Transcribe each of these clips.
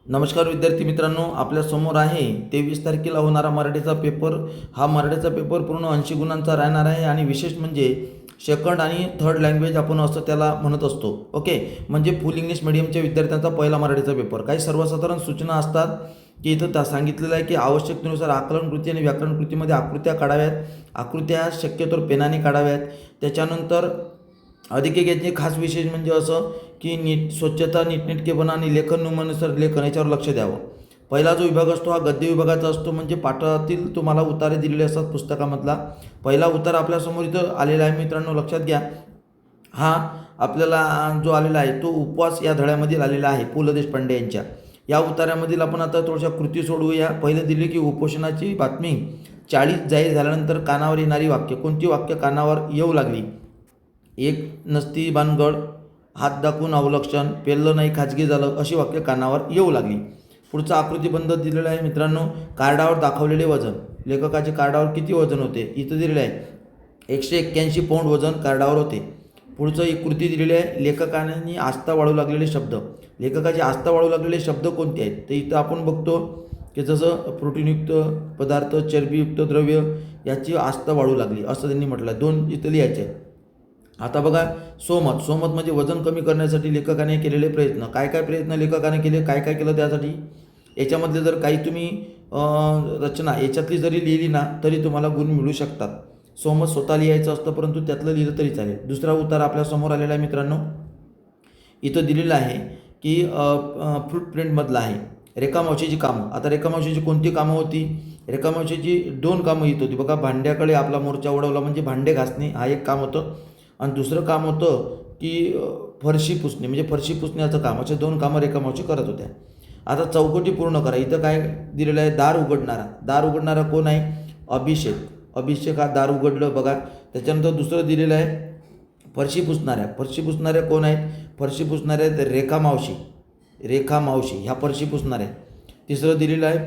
नमस्कार विद्यार्थी मित्रांनो, आपल्या समोर आहे 23 तारखेला होणारा मराठीचा पेपर. हा मराठीचा पेपर पूर्ण 80 गुणांचा राहणार आहे आणि विशेष म्हणजे सेकंड आणि थर्ड लँग्वेज आपण असं त्याला म्हणत असतो. ओके, म्हणजे फुल इंग्लिश मिडियमच्या विद्यार्थ्यांचा पहिला मराठीचा पेपर. काही सर्वसाधारण सूचना असतात की इथं त्या सांगितलेलं आहे की आवश्यकतेनुसार आकलन कृती आणि व्याकरण कृतीमध्ये आकृत्या काढाव्यात. आकृत्या शक्यतोवर पेनाने काढाव्यात. त्याच्यानंतर अधिक एक याचे खास विशेष म्हणजे असं की स्वच्छता, नीटनेटकेपणा आणि लेखन नियमानुसार लेखन याच्यावर लक्ष द्यावं. पहिला जो विभाग असतो हा गद्य विभागाचा असतो, म्हणजे पाठातील तुम्हाला उतारे दिलेले असतात पुस्तकामधला. पहिला उतारा आपल्यासमोर इथं आलेला आहे मित्रांनो, लक्षात घ्या. हा आपल्याला जो आलेला आहे तो उपवास या धड्यामधील आलेला आहे पु ल देशपांडे यांच्या. या उतार्यामधील आपण आता थोड्याशा कृती सोडवूया. पहिले दिले की उपोषणाची बातमी 40 जाहीर झाल्यानंतर कानावर येणारी वाक्य. कोणती वाक्य कानावर येऊ लागली? एक नसती भानगड, हात दाखवून अवलक्षण, पेरलं नाही खाजगी झालं, अशी वाक्य कानावर येऊ लागली. पुढचा आकृतीबंध दिलेला आहे मित्रांनो. कार्डावर दाखवलेले वजन. लेखकाचे कार्डावर किती वजन होते? इथं दिलेले आहे 181 पौंड वजन कार्डावर होते. पुढचं एक कृती दिलेली आहे. लेखकाने आस्था वाढू लागलेले शब्द. लेखकाची आस्था वाढू लागलेले शब्द कोणते आहेत? तर इथं आपण बघतो की जसं प्रोटीनयुक्त पदार्थ, चरबीयुक्त द्रव्य याची आस्था वाढू लागली असं त्यांनी म्हटलं. 2 इथं लिहायचे. आता बघा, सोमत. सोमत म्हणजे वजन कमी करण्यासाठी लेखकाने केलेले प्रयत्न. काय काय प्रयत्न लेखकाने केले, काय काय केलं त्यासाठी? याच्यामधले जर काही तुम्ही रचना याच्यातली जरी लिहिली ना तरी तुम्हाला गुण मिळू शकतात. सोमत स्वतः लिहायचं असतं, परंतु त्यातलं लिहिलं तरी चालेल. दुसरा उतार आपल्यासमोर आलेला आहे मित्रांनो. इथं दिलेलं आहे की फुटप्रिंटमधलं आहे रेखामावशीची कामं. आता रेखामावशीची कोणती कामं होती? रेखामावशीची 2 कामं इथं होती बघा. भांड्याकडे आपला मोर्चा ओढवला म्हणजे भांडे घासणे हा एक काम होतं, आणि दुसरं काम होतं की फरशी पुसणे म्हणजे फरशी पुसण्याचं काम. असे 2 कामं रेखामावशी करत होत्या. आता चौकटी पूर्ण करा. इथं काय दिलेलं आहे? दार उघडणारा. दार उघडणारा कोण आहे? अभिषेक. अभिषेक हा दार उघडलं बघा. त्याच्यानंतर दुसरं दिलेलं आहे फरशी पुसणाऱ्या. फरशी पुसणाऱ्या कोण आहेत? फरशी पुसणाऱ्या आहेत रेखामावशी. रेखामावशी ह्या फरशी पुसणाऱ्या. तिसरं दिलेलं आहे,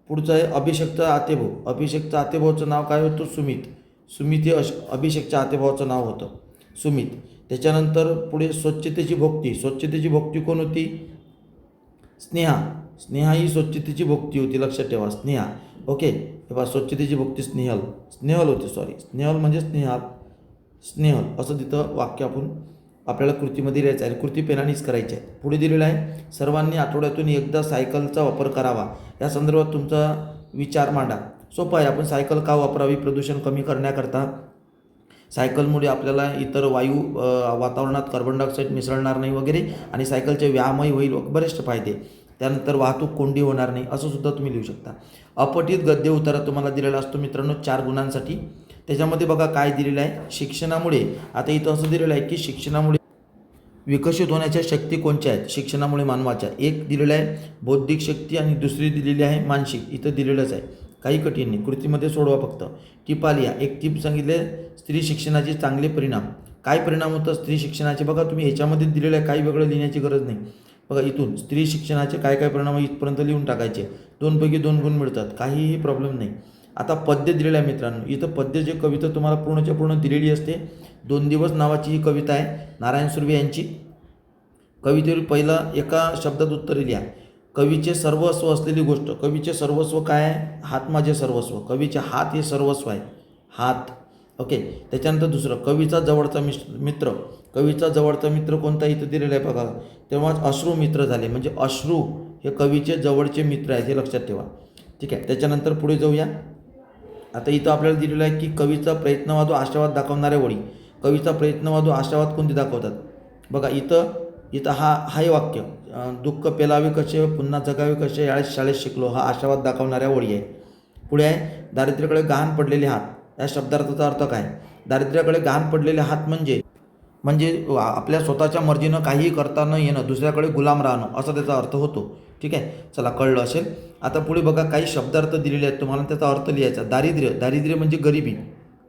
पुढचं आहे अभिषेकचा आतेभाऊ. अभिषेकचा आतेभाऊचं नाव काय होतं? सुमित. सुमित हे अभिषेकच्या आतेभावाचं नाव होतं, सुमित. त्याच्यानंतर पुढे स्वच्छतेची भोक्ती. स्वच्छतेची भोक्ती कोण होती? स्नेहा. स्नेहा ही स्वच्छतेची भोक्ती होती, लक्षात ठेवा. स्नेहा. ओके, हे पहा, स्वच्छतेची भोक्ती स्नेहल. स्नेहल होती, सॉरी. स्नेहल म्हणजे स्नेहाल, स्नेहल असं तिथं वाक्य आपल्याला कृतीमध्ये लिहायचं आहे. कृती पेनानेच करायची आहे. पुढे दिलेलं आहे सर्वांनी आठवड्यातून एकदा सायकलचा वापर करावा. या संदर्भात तुमचा विचार मांडा. सोपं आहे. आपण सायकल का वापरावी? प्रदूषण कमी करण्याकरता. सायकलमुळे आपल्याला इतर वायू वातावरणात कार्बन डायऑक्साईड मिसळणार नाही वगैरे, आणि सायकलचे व्यायामही होईल, बरेचसे फायदे. त्यानंतर वाहतूक कोंडी होणार नाही, असं सुद्धा तुम्ही लिहू शकता. अपठित गद्य उतारा तुम्हाला दिलेला असतो मित्रांनो 4 गुणांसाठी. त्याच्यामध्ये बघा काय दिलेलं आहे? शिक्षणामुळे. आता इथं असं दिलेलं आहे की शिक्षणामुळे विकसित होण्याच्या शक्ती कोणत्या आहेत? शिक्षणामुळे मानवाच्या. एक दिलेलं आहे बौद्धिक शक्ती आणि दुसरी दिलेली आहे मानसिक. इथं दिलेलंच आहे, काही कठीण नाही. कृतीमध्ये सोडवा फक्त. टिपा लिहा. एक टिप सांगितले स्त्री शिक्षणाचे चांगले परिणाम. काय परिणाम होतं स्त्री शिक्षणाचे? बघा तुम्ही ह्याच्यामध्ये दिलेलं आहे, काही वेगळं लिहिण्याची गरज नाही. बघा इथून स्त्री शिक्षणाचे काय काय परिणाम इथपर्यंत लिहून टाकायचे. 2 पैकी 2 गुण मिळतात, काहीही प्रॉब्लेम नाही. आता पद्य दिलेलं आहे मित्रांनो. इथं पद्य जे कविता तुम्हाला पूर्णच्या पूर्ण दिलेली असते. 2 दिवस नावाची ही कविता आहे नारायण सुर्वे यांची. कवितेवर पहिला एका शब्दात उत्तर लिहा. कवीचे सर्वस्व असलेली गोष्ट. कवीचे सर्वस्व काय आहे? हात माझे सर्वस्व. कवीचे हात हे सर्वस्व आहे, हात. ओके. त्याच्यानंतर दुसरं कवीचा जवळचा मित्र. कवीचा जवळचा मित्र कोणता? इथं दिलेला आहे बघा. तेव्हाच अश्रू मित्र झाले, म्हणजे अश्रू हे कवीचे जवळचे मित्र आहेत, हे लक्षात ठेवा. ठीक आहे. त्याच्यानंतर पुढे जाऊया. आता इथं आपल्याला दिलेलं आहे की कवीचा प्रयत्नवाद व आशावाद दाखवणाऱ्या ओळी. कवीचा प्रयत्नवाद व आशावाद कोणते दाखवतात? बघा इथं हे वाक्य दुःख पेलावे कसे पुन्हा जगावे कसे शाळेत शिकलो, हा आशावाद दाखवणाऱ्या ओळी आहे. पुढे आहे दारिद्र्याकडे गहाण पडलेले हात. या शब्दार्थाचा अर्थ काय? दारिद्र्याकडे गहाण पडलेले हात म्हणजे आपल्या स्वतःच्या मर्जीनं काहीही करता न येणं, दुसऱ्याकडे गुलाम राहणं, असा त्याचा अर्थ होतो. ठीक आहे, चला कळलं असेल. आता पुढे बघा काही शब्दार्थ दिलेले आहेत, तुम्हाला त्याचा अर्थ लिहायचा. दारिद्र्य. दारिद्र्य म्हणजे गरिबी.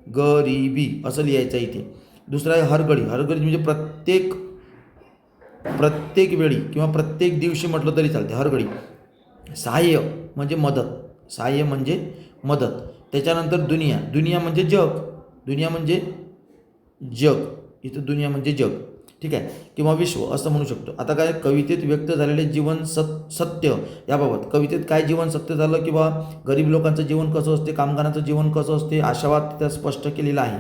गरिबी असं लिहायचं इथे. दुसरा आहे हरगडी. हरगडी म्हणजे प्रत्येक वेळी किंवा प्रत्येक दिवशी म्हटलं तरी चालते, हरगडी. सहाय्य म्हणजे मदत. सहाय्य म्हणजे मदत. त्याच्यानंतर दुनिया. दुनिया म्हणजे जग. दुनिया म्हणजे जग. इथं दुनिया म्हणजे जग. ठीक आहे, किंवा विश्व असं म्हणू शकतो. आता काय कवितेत व्यक्त झालेले जीवन सत्य याबाबत कवितेत काय जीवन सत्य झालं, किंवा गरीब लोकांचं जीवन कसं असते, कामगारांचं जीवन कसं असते, आशावाद तिथं स्पष्ट केलेला आहे.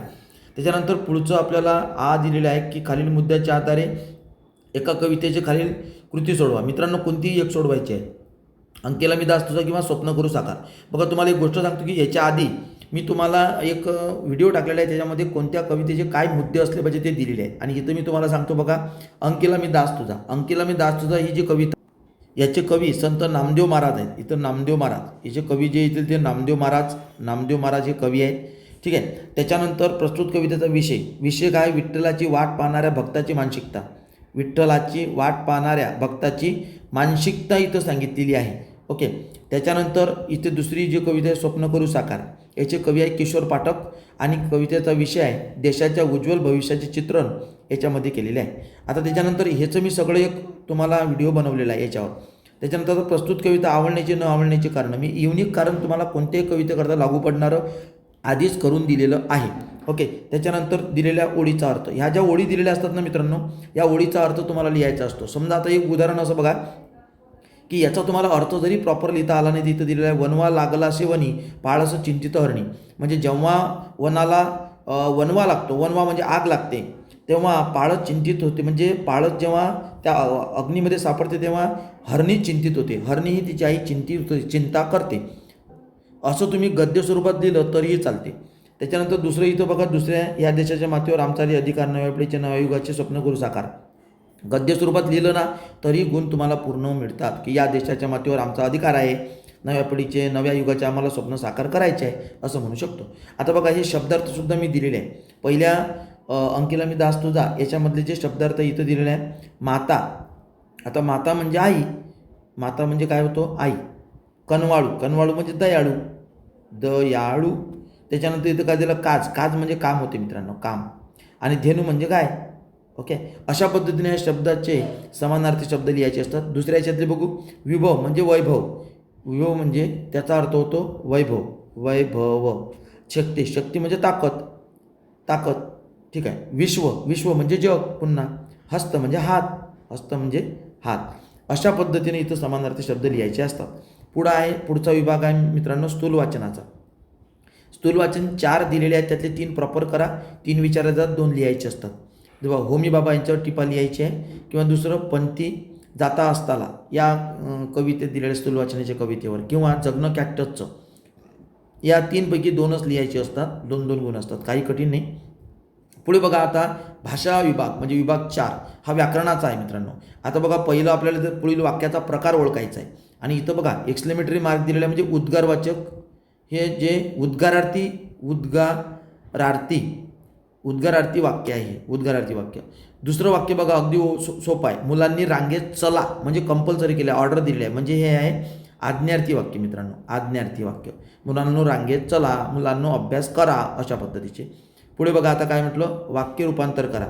त्याच्यानंतर पुढचं आपल्याला दिलेलं आहे की खालील मुद्द्याच्या आधारे एका कवितेचे खालील कृती सोडवा. मित्रांनो, कोणतीही एक सोडवायची आहे. अंकेला मी दास तुझा किंवा स्वप्न करू साकार. बघा, तुम्हाला एक गोष्ट सांगतो की याच्या आधी मी तुम्हाला एक व्हिडिओ टाकलेला आहे, त्याच्यामध्ये कोणत्या कवितेचे काय मुद्दे असले पाहिजे ते दिलेले आहेत. आणि इथं मी तुम्हाला सांगतो बघा, अंकेला मी दास तुझा, अंकेला मी दास तुझा ही जी कविता, याचे कवी संत नामदेव महाराज आहेत. इथं नामदेव महाराज याचे कवी जे येतील ते नामदेव महाराज हे कवी आहेत. ठीक आहे. त्याच्यानंतर प्रस्तुत कवितेचा विषय काय, विठ्ठलाची वाट पाहणाऱ्या भक्ताची मानसिकता. विठ्ठलाची वाट पाहणाऱ्या भक्ताची मानसिकता इथं सांगितलेली आहे. ओके. त्याच्यानंतर इथे दुसरी जी कविता आहे स्वप्न करू साकार, याचे कवी आहे किशोर पाठक आणि कवितेचा विषय आहे देशाच्या उज्ज्वल भविष्याचे चित्रण याच्यामध्ये केलेले आहे. आता त्याच्यानंतर ह्याचं मी सगळं एक तुम्हाला व्हिडिओ बनवलेला आहे याच्यावर. त्याच्यानंतर प्रस्तुत कविता आवडण्याची न आवडण्याची कारण, मी युनिक कारण तुम्हाला कोणत्याही कवितेकरता लागू पडणारं आधीच करून दिलेलं आहे. ओके. त्याच्यानंतर दिलेल्या ओळीचा अर्थ, ह्या ज्या ओळी दिलेल्या असतात ना मित्रांनो, या ओळीचा अर्थ तुम्हाला लिहायचा असतो. समजा आता एक उदाहरण असं बघा की याचा तुम्हाला अर्थ जरी प्रॉपर लिहिता आला नाही, तिथं दिलेला आहे वनवा लागलासे वनी पाळस चिंतित हरणी. म्हणजे जेव्हा वनाला वनवा लागतो, वनवा म्हणजे आग लागते, तेव्हा पाळस चिंतित होते. म्हणजे पाळस जेव्हा त्या अग्नीमध्ये सापडते तेव्हा हरणी चिंतित होते. हरणी ही तिची आई चिंता करते. असं तुम्ही गद्य स्वरूपात दिलं तरीही चालते. त्याच्यानंतर दुसरं इथं बघा, दुसऱ्या या देशाच्या मातीवर आमचारी अधिकार, नव्या पिढीचे नव्या युगाचे स्वप्न करू साकार. गद्य स्वरूपात लिहिलं ना तरी गुण तुम्हाला पूर्ण मिळतात की या देशाच्या मातीवर आमचा अधिकार आहे, नव्या पिढीचे नव्या युगाचे आम्हाला स्वप्न साकार करायचे आहे असं म्हणू शकतो. आता बघा, हे शब्दार्थसुद्धा मी दिलेले आहे. पहिल्या अंकेला मी दास तुझा याच्यामधले जे शब्दार्थ इथं दिलेले आहे. माता, आता माता म्हणजे आई, माता म्हणजे काय होतो, आई. कनवाळू म्हणजे दयाळू. त्याच्यानंतर इथं काय दिलं, काज म्हणजे काम होते मित्रांनो, काम. आणि धेनू म्हणजे काय. ओके. अशा पद्धतीने या शब्दाचे समानार्थी शब्द लिहायचे असतात. दुसऱ्या याच्यातले बघू, विभव म्हणजे वैभव. विभव म्हणजे त्याचा अर्थ होतो वैभव. शक्ती म्हणजे ताकद. ठीक आहे. विश्व म्हणजे जग. पुन्हा हस्त म्हणजे हात. अशा पद्धतीने इथं समानार्थी शब्द लिहायचे असतात. पुढचा विभाग आहे मित्रांनो स्थूल वाचनाचा. स्थूल वाचन 4 दिलेले आहेत, त्यातले 3 प्रॉपर करा, 3 विचारले जातात, 2 लिहायचे असतात. जेव्हा होमी बाबा यांच्यावर टिपा लिहायची आहे, किंवा दुसरं पंथी जाता असताला या कवितेत दिलेल्या स्थूल वाचनाच्या कवितेवर, किंवा जगणं कॅक्टसचं. या 3 पैकी 2च लिहायचे असतात, 2-2 गुण असतात, काही कठीण नाही. पुढे बघा, आता भाषा विभाग म्हणजे विभाग 4 हा व्याकरणाचा आहे मित्रांनो. आता बघा, पहिलं आपल्याला तर पुढील वाक्याचा प्रकार ओळखायचा आहे. आणि इथं बघा एक्सक्लेमेटरी मार्क दिलेला आहे, म्हणजे उद्गारवाचक. हे जे उद्गारार्थी वाक्य आहे, उद्गारार्थी वाक्य. दुसरं वाक्य बघा, अगदी सोपं आहे. मुलांनी रांगेत चला म्हणजे कंपल्सरी केलं, ऑर्डर दिली आहे, म्हणजे हे आहे आज्ञार्थी वाक्य मित्रांनो, आज्ञार्थी वाक्य. मुलांनो रांगेत चला, मुलांनो अभ्यास करा, अशा पद्धतीचे. पुढे बघा, आता काय म्हटलं, वाक्य रूपांतर करा.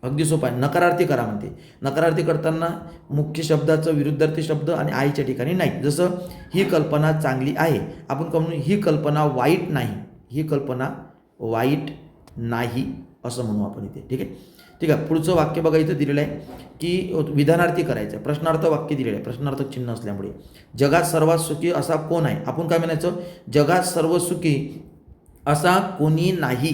अगदी सोपं आहे. नकारार्थी करा म्हणते. नकारार्थी करताना मुख्य शब्दाचं विरुद्धार्थी शब्द आणि आईच्या ठिकाणी नाही. जसं ही कल्पना चांगली आहे, आपण का म्हणू, ही कल्पना वाईट नाही, ही कल्पना वाईट नाही असं म्हणू आपण इथे. ठीक आहे. पुढचं वाक्य बघा, इथं दिलेलं आहे की विधानार्थी करायचं. प्रश्नार्थ वाक्य दिलेलं आहे, प्रश्नार्थक चिन्ह असल्यामुळे. जगात सर्वात सुखी असा कोण आहे, आपण काय म्हणायचं, जगात सर्व सुखी असा कोणी नाही.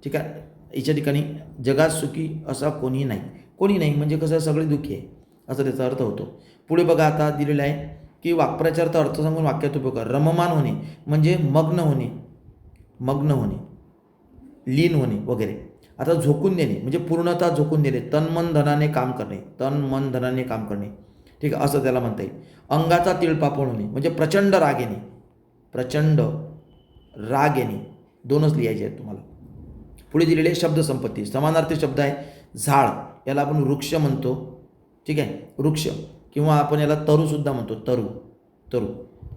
ठीक आहे. याच्या ठिकाणी जगात सुखी असा कोणी नाही म्हणजे कसं, सगळे दुःखी आहे असं त्याचा अर्थ होतो. पुढे बघा, आता दिलेलं आहे की वाक्प्रचारार्थ अर्थ सांगून वाक्यात उपयोग करा. रममान होणे म्हणजे मग्न होणे, लीन होणे वगैरे. आता झोकून देणे म्हणजे पूर्णतः झोकून देणे, तन मन धनाने काम करणे. ठीक आहे, असं त्याला म्हणता येईल. अंगाचा तिळपापड होणे म्हणजे प्रचंड राग येणे. 2च लिहायचे आहेत तुम्हाला. पुढे दिलेले शब्दसंपत्ती, समानार्थी शब्द आहे. झाड, याला आपण वृक्ष म्हणतो. ठीक आहे, वृक्ष, किंवा आपण याला तरूसुद्धा म्हणतो, तरू.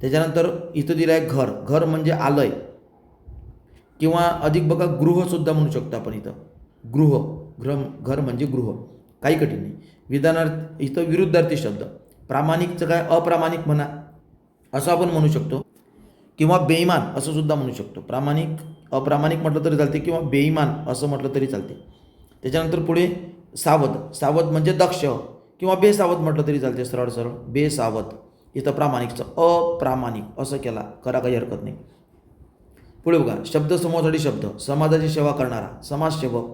त्याच्यानंतर इथं दिलं आहे घर म्हणजे आलय, किंवा अधिक बघा गृहसुद्धा म्हणू शकतो आपण इथं. घर म्हणजे गृह, काही कठीण नाही. विधानार्थ इथं विरुद्धार्थी शब्द. प्रामाणिकचं काय, अप्रामाणिक म्हणा असं आपण म्हणू शकतो, किंवा बेईमान असं सुद्धा म्हणू शकतो. अप्रामाणिक म्हटलं तरी चालते, किंवा बेईमान असं म्हटलं तरी चालते. त्याच्यानंतर पुढे सावध, सावध म्हणजे दक्ष किंवा बेसावध म्हटलं तरी चालते, सरळ सरळ बेसावध. इथं प्रामाणिकचं अप्रामाणिक असं केला, करा काही हरकत नाही. पुढे बघा, शब्द समूहासाठी शब्द, समाजाची सेवा करणारा, समाजसेवक,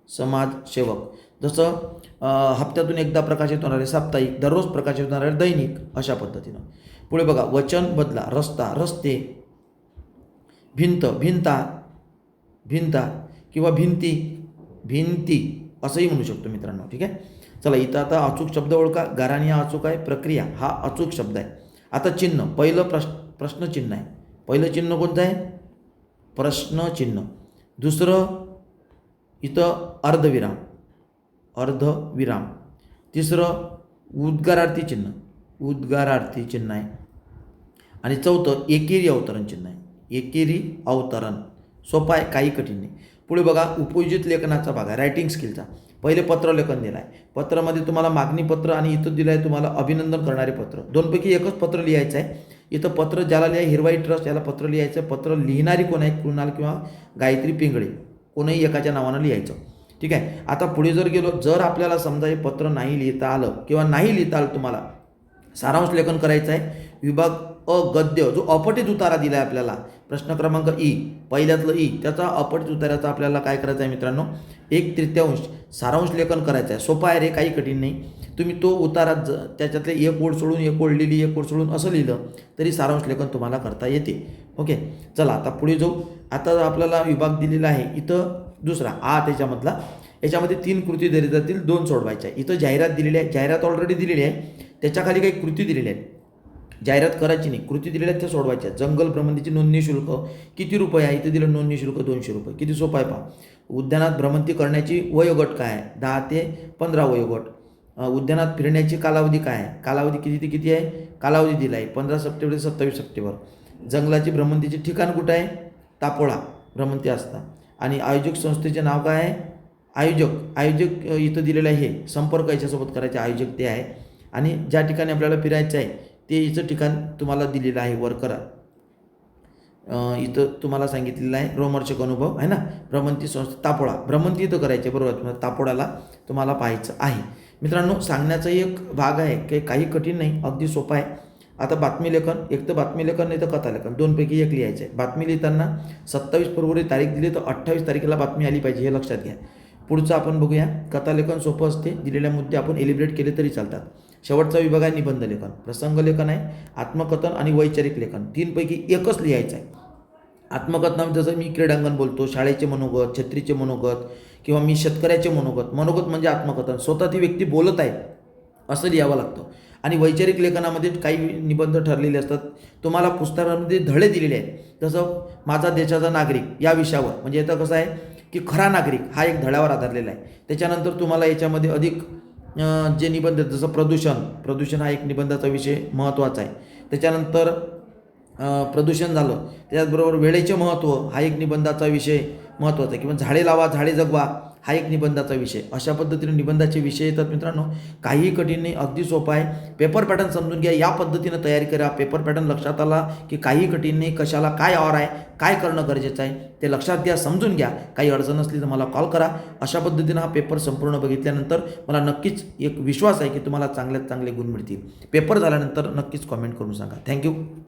समाजसेवक. जसं हप्त्यातून एकदा प्रकाशित होणारे साप्ताहिक, दररोज प्रकाशित होणारे दैनिक, अशा पद्धतीनं. पुढे बघा, वचन बदला, रस्ता, रस्ते, भिंत, भिंता, भिंता किंवा भिंती, भिंती असंही म्हणू शकतो मित्रांनो. ठीक आहे. चला, इथं आता अचूक शब्द ओळखा. घराणी हा अचूक आहे, प्रक्रिया हा अचूक शब्द आहे. आता चिन्ह, पहिलं प्रश्नचिन्ह आहे. पहिलं चिन्ह कोणतं आहे? प्रश्नचिन्ह. दुसरं इथं अर्धविराम, अर्धविराम. तिसरं उद्गारार्थी चिन्ह, उद्गारार्थी चिन्ह आहे. आणि चौथं एकेरी अवतरण चिन्ह आहे, एकेरी अवतरण. सोपं आहे, काही कठीण नाही. पुढे बघा, उपयोजित लेखनाचा भाग आहे, रायटिंग स्किलचा. पहिले पत्रलेखन दिलं आहे. पत्रामध्ये तुम्हाला मागणी पत्र आणि इथं दिलं आहे तुम्हाला अभिनंदन करणारे पत्र. दोनपैकी एकच पत्र लिहायचं आहे. इथं पत्र ज्याला लिहाय, हिरवाई ट्रस्ट याला पत्र लिहायचं. पत्र लिहिणारी कोण आहे? कृणाल किंवा गायत्री पिंगळे, कोणीही एकाच्या नावानं लिहायचं. ठीक आहे. आता पुढे जर गेलो, जर आपल्याला समजा हे पत्र नाही लिहिता आलं किंवा नाही लिहिता आलं, तुम्हाला सारांश लेखन करायचं आहे. विभाग अ, गद्य, जो अपठित उतारा दिला आहे आपल्याला, प्रश्न क्रमांक ई, पहिल्यातलं ई, त्याचा अपठित उताराचा आपल्याला काय करायचं आहे मित्रांनो? 1/3 सारांश लेखन करायचं आहे. सोपं आहे रे, काही कठीण नाही. तुम्ही तो उतारा त्याच्यातले एक ओळ सोडून एक ओळ लिहिली, एक ओळ सोडून असं लिहिलं तरी सारांश लेखन तुम्हाला करता येते. ओके. चला, आता पुढे जाऊ. आता आपल्याला विभाग दिलेला आहे इथं दुसरा आ, त्याच्यामधला. याच्यामध्ये 3 कृती दिली जातील, 2 सोडवायच्या. इथं जाहिरात दिलेली आहे, जाहिरात ऑलरेडी दिलेली आहे. त्याच्याखाली काही कृती दिलेल्या आहेत, जाहिरात करायची नाही, कृती दिलेल्या आहेत त्या सोडवायच्या. जंगल भ्रमंतीची नोंदणी शुल्क किती रुपये आहे? इथं दिलं नोंदणी शुल्क 200 रुपये. किती सोपं आहे पहा. उद्यानात भ्रमंती करण्याची वयोगट काय आहे? 10 ते 15 वयोगट. उद्यानात फिरण्याची कालावधी काय आहे? कालावधी किती ते किती आहे? कालावधी दिला आहे 15 सप्टेंबर ते 27 सप्टेंबर. जंगलाची भ्रमंतीचे ठिकाण कुठं आहे? तापोळा भ्रमंती असतात. आणि आयोजक संस्थेचे नाव काय आहे? आयोजक इथं दिलेलं आहे. संपर्क याच्यासोबत करायचे, आयोजक ते आहे. आणि ज्या ठिकाणी आपल्याला फिरायचं आहे ते इथं ठिकाण तुम्हाला दिलेलं आहे, वर करा. इथं तुम्हाला सांगितलेलं आहे रोमहर्षक अनुभव आहे ना. भ्रमंती संस्था तापोळा, भ्रमंती इथं करायची, बरोबर. तापोळाला तुम्हाला पाहायचं आहे. मित्रांनो, सांगण्याचा एक भाग आहे की काही कठीण नाही, अगदी सोपा आहे. आता बातमी लेखन, एक तर बातमी लेखन नाही तर कथा लेखन, दोनपैकी एक लिहायचं आहे. बातमी लिहिताना 27 फरवरी तारीख दिली तर 28 तारखेला बातमी आली पाहिजे, हे लक्षात घ्या. पुढचं आपण बघूया. कथालेखन सोपं असते, दिलेल्या मुद्दे आपण एलिब्रेट केले तरी चालतात. शेवटचा विभाग आहे निबंध लेखन, प्रसंग लेखन आहे, आत्मकथन आणि वैचारिक लेखन. 3 पैकी एकच लिहायचं आहे. आत्मकथनामध्ये जसं मी क्रीडांगण बोलतो, शाळेचे मनोगत, छत्रीचे मनोगत किंवा मी शेतकऱ्याचे मनोगत. मनोगत म्हणजे आत्मकथन, स्वतः ती व्यक्ती बोलत आहे असं लिहावं लागतं. आणि वैचारिक लेखनामध्ये काही निबंध ठरलेले असतात. तुम्हाला पुस्तकामध्ये धडे दिलेले आहेत, जसं माझा देशाचा नागरिक या विषयावर. म्हणजे याचं कसं आहे की खरा नागरिक हा एक धड्यावर आधारलेला आहे. त्याच्यानंतर तुम्हाला याच्यामध्ये अधिक जे निबंध, जसं प्रदूषण हा एक निबंधाचा विषय महत्त्वाचा आहे. त्याच्यानंतर प्रदूषण झालं, त्याचबरोबर वेळेचे महत्त्व हा एक निबंधाचा विषय महत्त्वाचा आहे. किंवा झाडे लावा झाडे जगवा हा एक निबंधाचा विषय. अशा पद्धतीने निबंधाचे विषय येतात मित्रांनो. काही कठीण नाही, अगदी सोपं आहे. पेपर पॅटर्न समजून घ्या, या पद्धतीनं तयारी करा. पेपर पॅटर्न लक्षात आला की काही कठीण नाही, कशाला काय और आहे, काय करणं गरजेचं आहे ते लक्षात घ्या, समजून घ्या. काही अडचण असली तर मला कॉल करा. अशा पद्धतीनं हा पेपर संपूर्ण बघितल्यानंतर मला नक्कीच एक विश्वास आहे की तुम्हाला चांगल्यात चांगले गुण मिळतील. पेपर झाल्यानंतर नक्कीच कॉमेंट करून सांगा. थँक्यू.